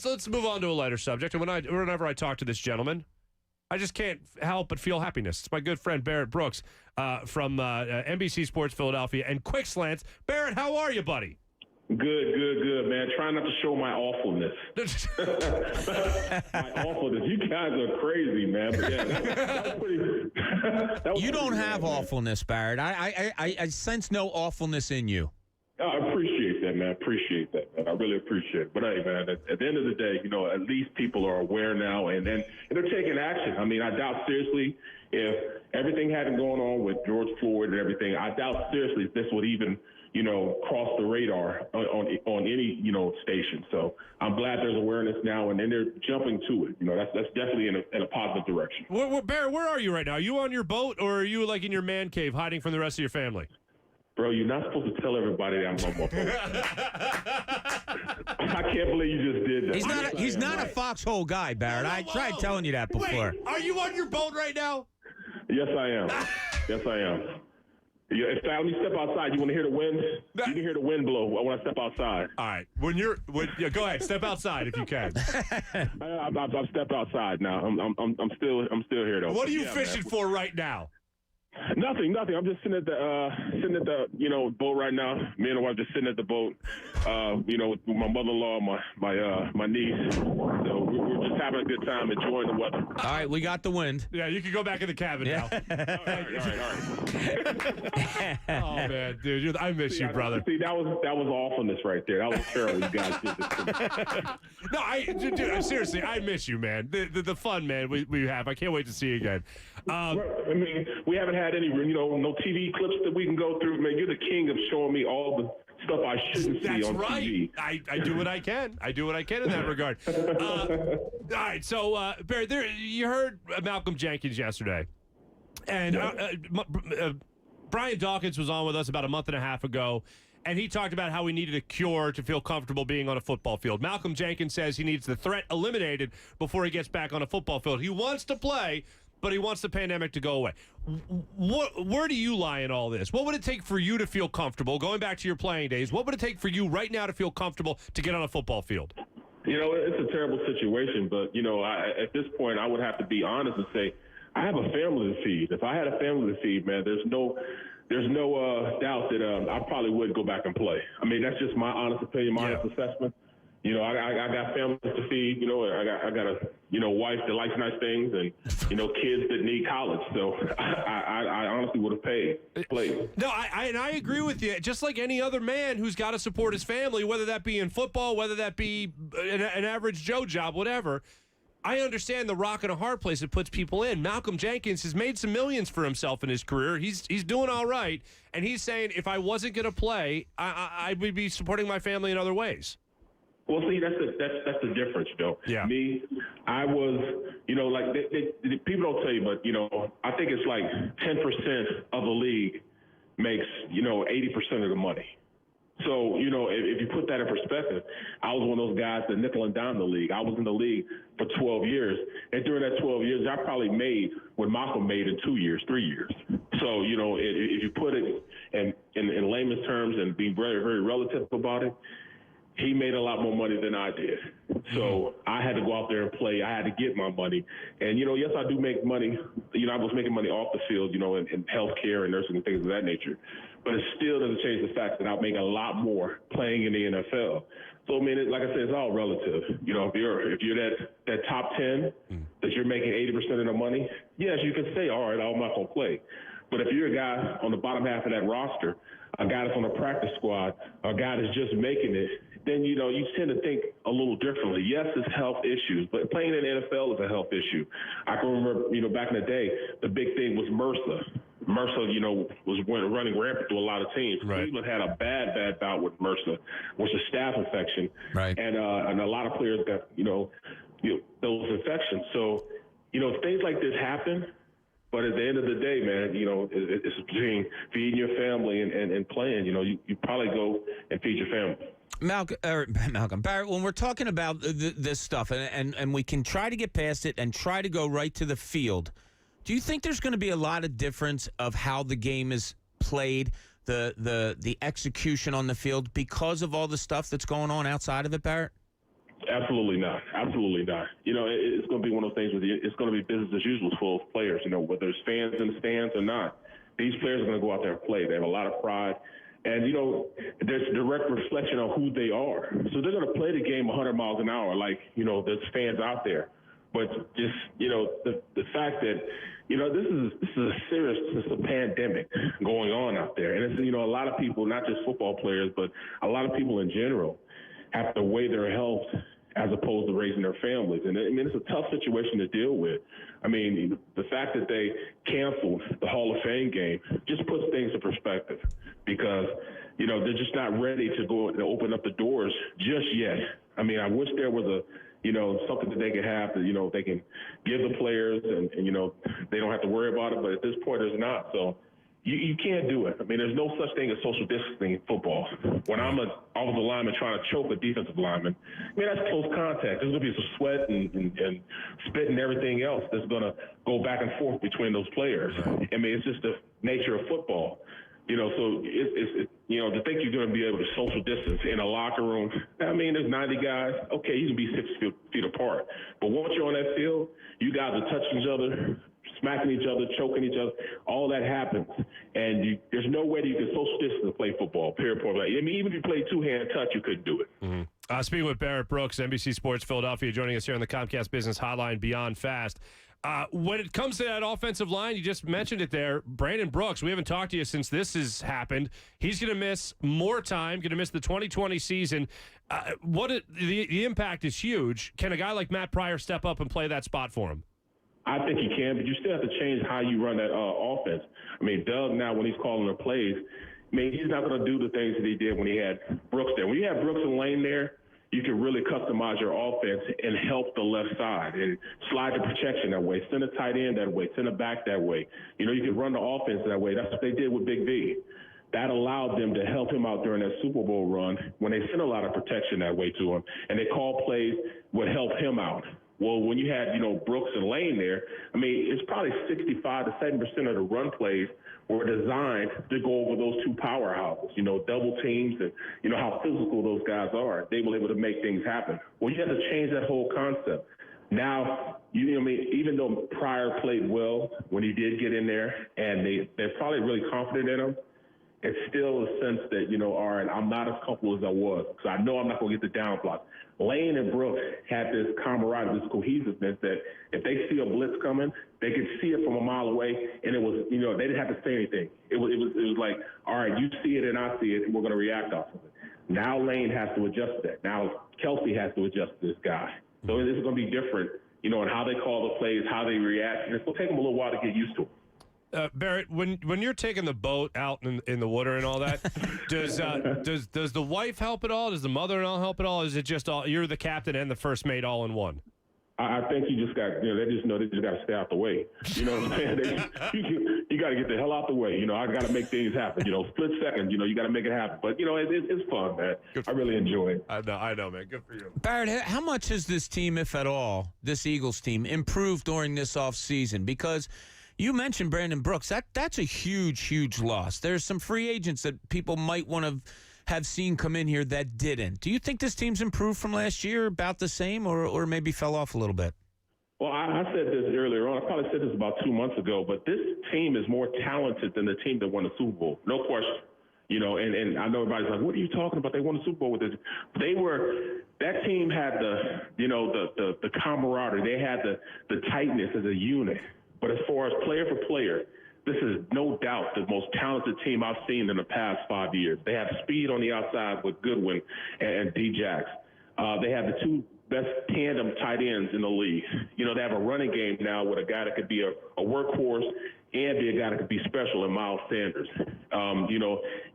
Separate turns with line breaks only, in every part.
let's move on to a lighter subject. And whenever I talk to this gentleman, I just can't help but feel happiness. It's my good friend Barrett Brooks from NBC Sports Philadelphia and Quick Slants. Barrett, how are you, buddy?
Good, man. Trying not to show my awfulness. My awfulness. You guys are crazy, man. But yeah, that was pretty. That was
you don't have awfulness, Barrett. I sense no awfulness in you.
I appreciate that, man. I really appreciate it. But hey, man, at the end of the day, at least people are aware now, and they're taking action. I mean, I doubt seriously if everything hadn't gone on with George Floyd and everything. I doubt seriously if this would even cross the radar on any station. So I'm glad there's awareness now, and then they're jumping to it. That's definitely in a positive direction.
Barrett, where are you right now? Are you on your boat, or are you like in your man cave hiding from the rest of your family?
Bro, you're not supposed to tell everybody that I'm on my boat. I can't believe you just did that.
He's not a foxhole guy, Barrett. I tried telling you that before.
Wait, are you on your boat right now?
Yes, I am. Yes, I am. If I only step outside, you want to hear the wind? You can hear the wind blow when I step outside.
All right. Go ahead. Step outside if you can.
I've stepped outside now. I'm still here though.
What are you fishing for right now?
Nothing. I'm just sitting at the boat right now. Me and the wife just sitting at the boat. With my mother-in-law, my niece. So we're just having a good time, enjoying the weather.
All right, we got the wind.
Yeah, you can go back in the cabin now.
All right.
Oh man, dude, I miss you, brother.
See, that was awfulness right there. That was terrible. You guys did this to me.
No, seriously, I miss you, man. The fun, man, we have. I can't wait to see you again.
I mean, we haven't had any, no TV clips that we can go through. Man, you're the king of showing me all the stuff I shouldn't see on TV.
I do what I can. I do what I can in that regard. All right, so Barry, you heard Malcolm Jenkins yesterday, and Brian Dawkins was on with us about a month and a half ago, and he talked about how we needed a cure to feel comfortable being on a football field. Malcolm Jenkins says he needs the threat eliminated before he gets back on a football field. He wants to play, but he wants the pandemic to go away. Where do you lie in all this? What would it take for you to feel comfortable, going back to your playing days, what would it take for you right now to feel comfortable to get on a football field?
It's a terrible situation, but, at this point, I would have to be honest and say, I have a family to feed. If I had a family to feed, man, there's no doubt that I probably would go back and play. I mean, that's just my honest opinion, my honest assessment. I got families to feed. I got a wife that likes nice things, and kids that need college. So I honestly would have played.
No, I agree with you. Just like any other man who's got to support his family, whether that be in football, whether that be an average Joe job, whatever. I understand the rock and a hard place it puts people in. Malcolm Jenkins has made some millions for himself in his career. He's doing all right, and he's saying if I wasn't going to play, I would be supporting my family in other ways.
Well, see, that's the difference, Joe.
Yeah.
Me, I was, people don't tell you, but, I think it's like 10% of the league makes, 80% of the money. So, if you put that in perspective, I was one of those guys that nickel and dime the league. I was in the league for 12 years. And during that 12 years, I probably made what Malcolm made in 2 years, 3 years. So, if you put it in layman's terms and be very, very relative about it, he made a lot more money than I did. So I had to go out there and play. I had to get my money. And, yes, I do make money. I was making money off the field, in healthcare and nursing and things of that nature. But it still doesn't change the fact that I make a lot more playing in the NFL. So, I mean, like I said, it's all relative. If you're that top 10, that you're making 80% of the money, yes, you can say, all right, I'm not going to play. But if you're a guy on the bottom half of that roster, a guy that's on the practice squad, a guy that's just making it, then, you tend to think a little differently. Yes, it's health issues, but playing in the NFL is a health issue. I can remember, back in the day, the big thing was MRSA. MRSA, was running rampant through a lot of teams.
Right.
Cleveland had a bad bout with MRSA, which is staph infection.
Right.
And a lot of players got, those infections. So, things like this happen. But at the end of the day, man, it's between feeding your family and playing. You probably go and feed your family.
Malcolm, Barrett, when we're talking about this stuff, and we can try to get past it and try to go right to the field, do you think there's going to be a lot of difference of how the game is played, the execution on the field, because of all the stuff that's going on outside of it, Barrett?
Absolutely not. Absolutely not. It's going to be one of those things where it's going to be business as usual for players, whether it's fans in the stands or not. These players are going to go out there and play. They have a lot of pride. And, there's a direct reflection on who they are. So they're going to play the game 100 miles an hour like, there's fans out there. But just, the fact that, this is a pandemic going on out there. And it's, a lot of people, not just football players, but a lot of people in general have to weigh their health as opposed to raising their families. And it's a tough situation to deal with. The fact that they canceled the Hall of Fame game just puts things in perspective because, they're just not ready to go and open up the doors just yet. I wish there was something that they could have that, they can give the players and they don't have to worry about it. But at this point, there's not. So you can't do it. There's no such thing as social distancing in football. When I'm an offensive lineman trying to choke a defensive lineman, that's close contact. There's going to be some sweat and spit and everything else that's going to go back and forth between those players. It's just the nature of football. So it's to think you're going to be able to social distance in a locker room. There's 90 guys. Okay, you can be 6 feet apart. But once you're on that field, you guys are touching each other, smacking each other, choking each other. All that happens. And there's no way that you can social distance and play football, period. Even if you play two-hand touch, you couldn't do it.
Mm-hmm. Speaking with Barrett Brooks, NBC Sports Philadelphia, joining us here on the Comcast Business Hotline Beyond Fast. When it comes to that offensive line, you just mentioned it there, Brandon Brooks, we haven't talked to you since this has happened. He's going to miss more time, going to miss the 2020 season. The impact is huge. Can a guy like Matt Pryor step up and play that spot for him?
I think he can, but you still have to change how you run that offense. Doug now, when he's calling the plays, he's not going to do the things that he did when he had Brooks there. When you have Brooks and Lane there, you can really customize your offense and help the left side and slide the protection that way, send a tight end that way, send a back that way. You can run the offense that way. That's what they did with Big V. That allowed them to help him out during that Super Bowl run when they sent a lot of protection that way to him, and they called plays would help him out. Well, when you had, Brooks and Lane there, it's probably 65 to 70% of the run plays were designed to go over those two powerhouses, double teams and, how physical those guys are. They were able to make things happen. Well, you have to change that whole concept. Now, even though Pryor played well when he did get in there and they're probably really confident in him, it's still a sense that, all right, I'm not as comfortable as I was because I know I'm not going to get the down block. Lane and Brooks had this camaraderie, this cohesiveness that if they see a blitz coming, they could see it from a mile away, and it was, they didn't have to say anything. It was like, all right, you see it and I see it, and we're going to react off of it. Now Lane has to adjust to that. Now Kelsey has to adjust to this guy. So this is going to be different, in how they call the plays, how they react, and it's going to take them a little while to get used to it.
Barrett, when you're taking the boat out in the water and all that, does the wife help at all? Does the mother-in-law help at all? Is it just you're the captain and the first mate all in one?
I think you just got, they just know they just got to stay out the way. You know what I'm saying? You got to get the hell out the way. I got to make things happen. Split second, you got to make it happen. But, it's fun, man. I really enjoy it.
I know, man. Good for you.
Barrett, how much has this team, if at all, this Eagles team, improved during this offseason? Because you mentioned Brandon Brooks. That's a huge, huge loss. There's some free agents that people might want to have seen come in here that didn't. Do you think this team's improved from last year, about the same, or maybe fell off a little bit?
Well, I said this earlier on. I probably said this about 2 months ago, but this team is more talented than the team that won the Super Bowl. No question. And I know everybody's like, what are you talking about? They won the Super Bowl with this. That team had the camaraderie. They had the tightness as a unit. But as far as player for player, this is no doubt the most talented team I've seen in the past 5 years. They have speed on the outside with Goodwin and D-Jax. They have the two best tandem tight ends in the league. They have a running game now with a guy that could be a workhorse and be a guy that could be special in Miles Sanders.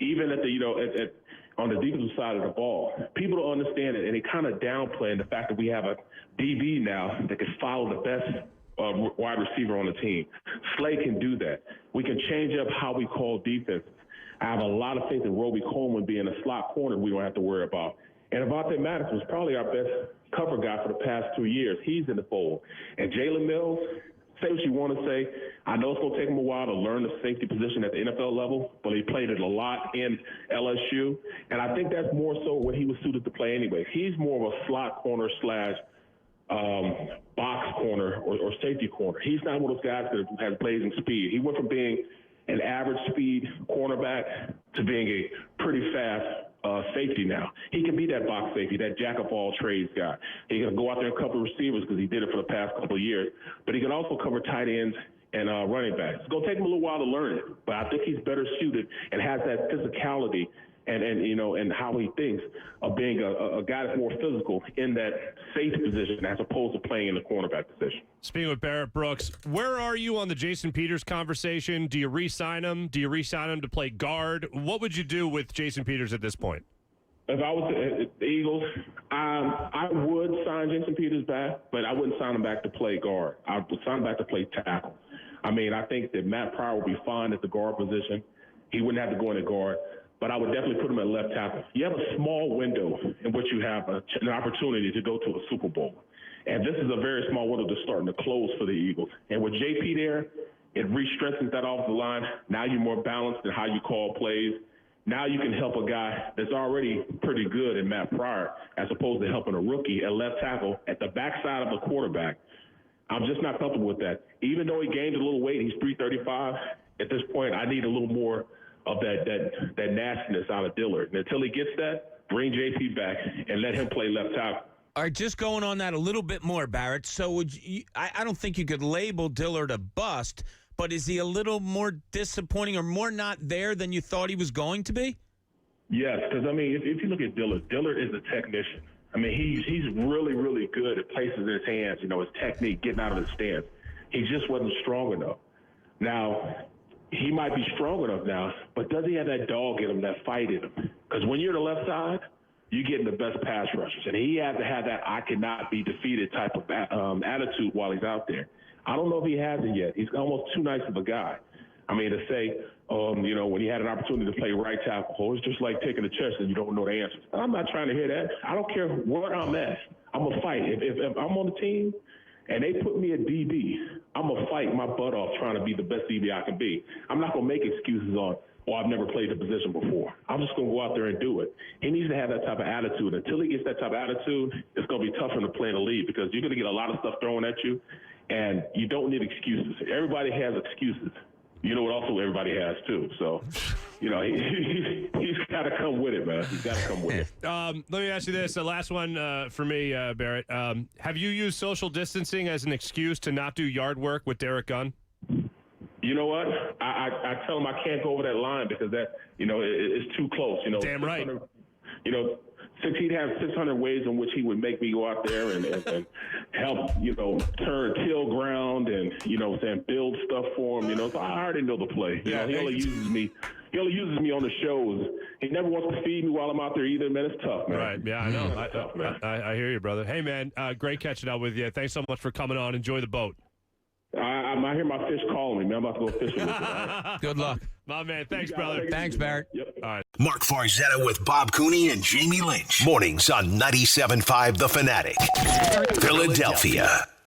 Even at on the defensive side of the ball, people don't understand it, and they kind of downplay the fact that we have a DB now that can follow the best wide receiver on the team. Slay can do that. We can change up how we call defenses. I have a lot of faith in Roby Coleman being a slot corner we don't have to worry about. And Avonte Maddox was probably our best cover guy for the past 2 years. He's in the fold. And Jalen Mills, say what you want to say. I know it's going to take him a while to learn the safety position at the NFL level, but he played it a lot in LSU. And I think that's more so what he was suited to play anyway. He's more of a slot corner slash box corner or safety corner. He's not one of those guys that has blazing speed. He went from being an average speed cornerback to being a pretty fast safety now. He can be that box safety, that jack-of-all-trades guy. He can go out there and cover receivers because he did it for the past couple of years, but he can also cover tight ends and running backs. It's going to take him a little while to learn it, but I think he's better suited and has that physicality and how he thinks of being a guy that's more physical in that safety position as opposed to playing in the cornerback position.
Speaking with Barrett Brooks, where are you on the Jason Peters conversation? Do you re-sign him? Do you re-sign him to play guard? What would you do with Jason Peters at this point?
If I was the Eagles, I would sign Jason Peters back, but I wouldn't sign him back to play guard. I would sign him back to play tackle. I mean, I think that Matt Pryor would be fine at the guard position. He wouldn't have to go into guard. But I would definitely put him at left tackle. You have a small window in which you have an opportunity to go to a Super Bowl. And this is a very small window to start and to close for the Eagles. And with JP there, it re-strengthens that offensive line. Now you're more balanced in how you call plays. Now you can help a guy that's already pretty good in Matt Pryor as opposed to helping a rookie at left tackle at the backside of a quarterback. I'm just not comfortable with that. Even though he gained a little weight, he's 335. At this point, I need a little more of that nastiness out of Dillard. And until he gets that, bring JP back and let him play left tackle.
All right, just going on that a little bit more, Barrett. So would you, I don't think you could label Dillard a bust, but is he a little more disappointing or more not there than you thought he was going to be?
Yes, because, I mean, if you look at Dillard, Dillard is a technician. I mean, he's really, really good at places in his hands, his technique, getting out of the stance. He just wasn't strong enough. Now, he might be strong enough now, but does he have that dog in him, that fight in him? Because when you're the left side, you're getting the best pass rushers. And he has to have that I cannot be defeated type of attitude while he's out there. I don't know if he has it yet. He's almost too nice of a guy. I mean, to say, when he had an opportunity to play right tackle, it's just like taking a test and you don't know the answers. I'm not trying to hear that. I don't care where I'm at. I'm going to fight. If I'm on the team and they put me at DB, I'm going to fight my butt off trying to be the best DB I can be. I'm not going to make excuses on, I've never played the position before. I'm just going to go out there and do it. He needs to have that type of attitude. Until he gets that type of attitude, it's going to be tough for him to play in the league because you're going to get a lot of stuff thrown at you, and you don't need excuses. Everybody has excuses. You know what also everybody has, too. So, he's got to come with it, man. He's got to come with it.
Let me ask you this. The last one for me, Barrett. Have you used social distancing as an excuse to not do yard work with Derek Gunn?
You know what? I tell him I can't go over that line because that, it's too close.
Damn right.
He'd have 600 ways in which he would make me go out there and help, till ground and, build stuff for him, so I already know the play. He only uses me. He only uses me on the shows. He never wants to feed me while I'm out there either, man. It's tough, man.
Right, yeah, I know. It's tough, man. I hear you, brother. Hey, man, great catching up with you. Thanks so much for coming on. Enjoy the boat.
I hear my fish calling me, man. I'm about to go fishing with you. Right?
Good luck.
My man. Thanks, brother.
Thanks, Barrett.
Yep.
All right.
Mark Farzetta with Bob Cooney and Jamie Lynch. Mornings on 97.5 The Fanatic. Philadelphia.